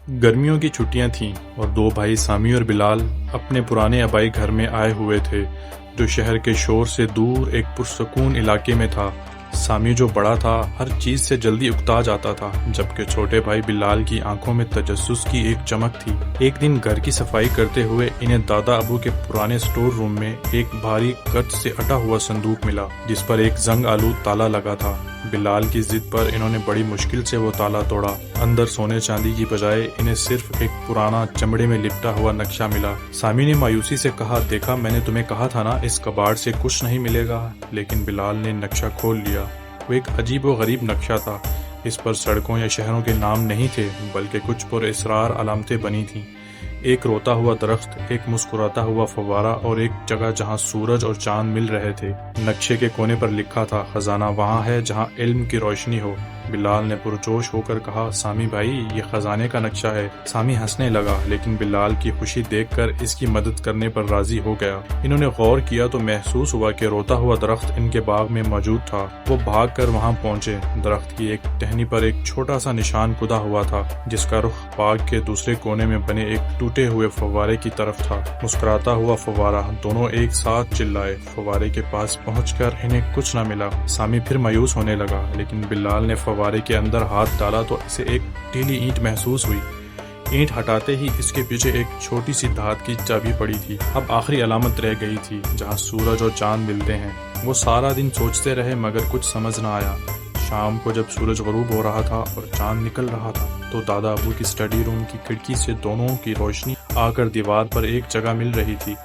گرمیوں کی چھٹیاں تھیں اور دو بھائی سامی اور بلال اپنے پرانے آبائی گھر میں آئے ہوئے تھے جو شہر کے شور سے دور ایک پرسکون علاقے میں تھا۔ سامی جو بڑا تھا ہر چیز سے جلدی اکتا جاتا تھا، جبکہ چھوٹے بھائی بلال کی آنکھوں میں تجسس کی ایک چمک تھی۔ ایک دن گھر کی صفائی کرتے ہوئے انہیں دادا ابو کے پرانے سٹور روم میں ایک بھاری کچ سے اٹا ہوا صندوق ملا جس پر ایک زنگ آلود تالا لگا تھا۔ بلال کی ضد پر انہوں نے بڑی مشکل سے وہ تالا توڑا۔ اندر سونے چاندی کی بجائے انہیں صرف ایک پرانا چمڑے میں لپٹا ہوا نقشہ ملا۔ سامی نے مایوسی سے کہا، دیکھا میں نے تمہیں کہا تھا نا اس کباڑ سے کچھ نہیں ملے گا، لیکن بلال نے نقشہ کھول لیا۔ وہ ایک عجیب و غریب نقشہ تھا۔ اس پر سڑکوں یا شہروں کے نام نہیں تھے بلکہ کچھ پر اسرار علامتیں بنی تھیں۔ ایک روتا ہوا درخت، ایک مسکراتا ہوا فوارہ اور ایک جگہ جہاں سورج اور چاند مل رہے تھے۔ نقشے کے کونے پر لکھا تھا، خزانہ وہاں ہے جہاں علم کی روشنی ہو۔ بلال نے پرجوش ہو کر کہا، سامی بھائی یہ خزانے کا نقشہ ہے۔ سامی ہنسنے لگا لیکن بلال کی خوشی دیکھ کر اس کی مدد کرنے پر راضی ہو گیا۔ انہوں نے غور کیا تو محسوس ہوا کہ روتا ہوا درخت ان کے باغ میں موجود تھا۔ وہ بھاگ کر وہاں پہنچے۔ درخت کی ایک ٹہنی پر ایک چھوٹا سا نشان کھدا ہوا تھا جس کا رخ باغ کے دوسرے کونے میں بنے ایک ٹوٹے ہوئے فوارے کی طرف تھا۔ مسکراتا ہوا فوارہ، دونوں ایک ساتھ چلائے۔ فوارے کے پاس پہنچ کر انہیں کچھ نہ ملا۔ سامی پھر مایوس ہونے لگا لیکن بلال نے فوارے کے اندر ہاتھ ڈالا تو اسے ایک ڈھیلی اینٹ محسوس ہوئی۔ اینٹ ہٹاتے ہی اس کے پیچھے ایک چھوٹی سی دھات کی چابی پڑی تھی۔ اب آخری علامت رہ گئی تھی جہاں سورج اور چاند ملتے ہیں۔ وہ سارا دن سوچتے رہے مگر کچھ سمجھ نہ آیا۔ شام کو جب سورج غروب ہو رہا تھا اور چاند نکل رہا تھا تو دادا ابو کی اسٹڈی روم کی کھڑکی سے دونوں کی روشنی آ کر دیوار پر ایک جگہ مل رہی تھی۔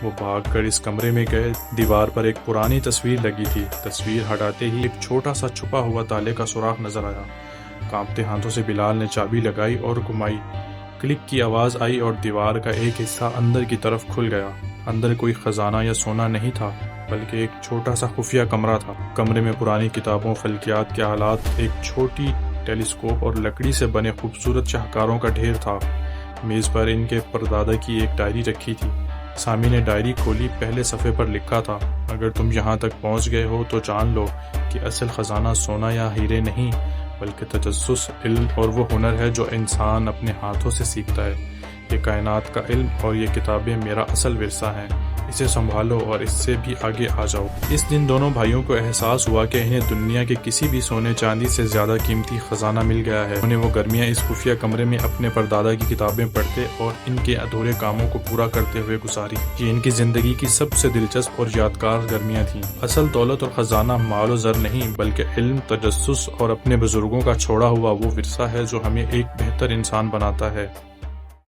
وہ بھاگ کر اس کمرے میں گئے۔ دیوار پر ایک پرانی تصویر لگی تھی۔ تصویر ہٹاتے ہی ایک چھوٹا سا چھپا ہوا تالے کا سوراخ نظر آیا۔ کانپتے ہاتھوں سے بلال نے چابی لگائی اور گھمائی۔ کلک کی آواز آئی اور دیوار کا ایک حصہ اندر کی طرف کھل گیا۔ اندر کوئی خزانہ یا سونا نہیں تھا بلکہ ایک چھوٹا سا خفیہ کمرہ تھا۔ کمرے میں پرانی کتابوں، فلکیات کے آلات، ایک چھوٹی ٹیلیسکوپ اور لکڑی سے بنے خوبصورت شاہکاروں کا ڈھیر تھا۔ میز پر ان کے پردادا کی ایک ڈائری رکھی تھی۔ سامی نے ڈائری کھولی۔ پہلے صفحے پر لکھا تھا، اگر تم یہاں تک پہنچ گئے ہو تو جان لو کہ اصل خزانہ سونا یا ہیرے نہیں بلکہ تجسس، علم اور وہ ہنر ہے جو انسان اپنے ہاتھوں سے سیکھتا ہے۔ یہ کائنات کا علم اور یہ کتابیں میرا اصل ورثہ ہیں۔ اسے سنبھالو اور اس سے بھی آگے آ جاؤ۔ اس دن دونوں بھائیوں کو احساس ہوا کہ انہیں دنیا کے کسی بھی سونے چاندی سے زیادہ قیمتی خزانہ مل گیا ہے۔ انہیں وہ گرمیاں اس خفیہ کمرے میں اپنے پردادا کی کتابیں پڑھتے اور ان کے ادھورے کاموں کو پورا کرتے ہوئے گزاری۔ یہ ان کی زندگی کی سب سے دلچسپ اور یادگار گرمیاں تھیں۔ اصل دولت اور خزانہ مال و زر نہیں بلکہ علم، تجسس اور اپنے بزرگوں کا چھوڑا ہوا وہ ورثہ ہے جو ہمیں ایک بہتر انسان بناتا ہے۔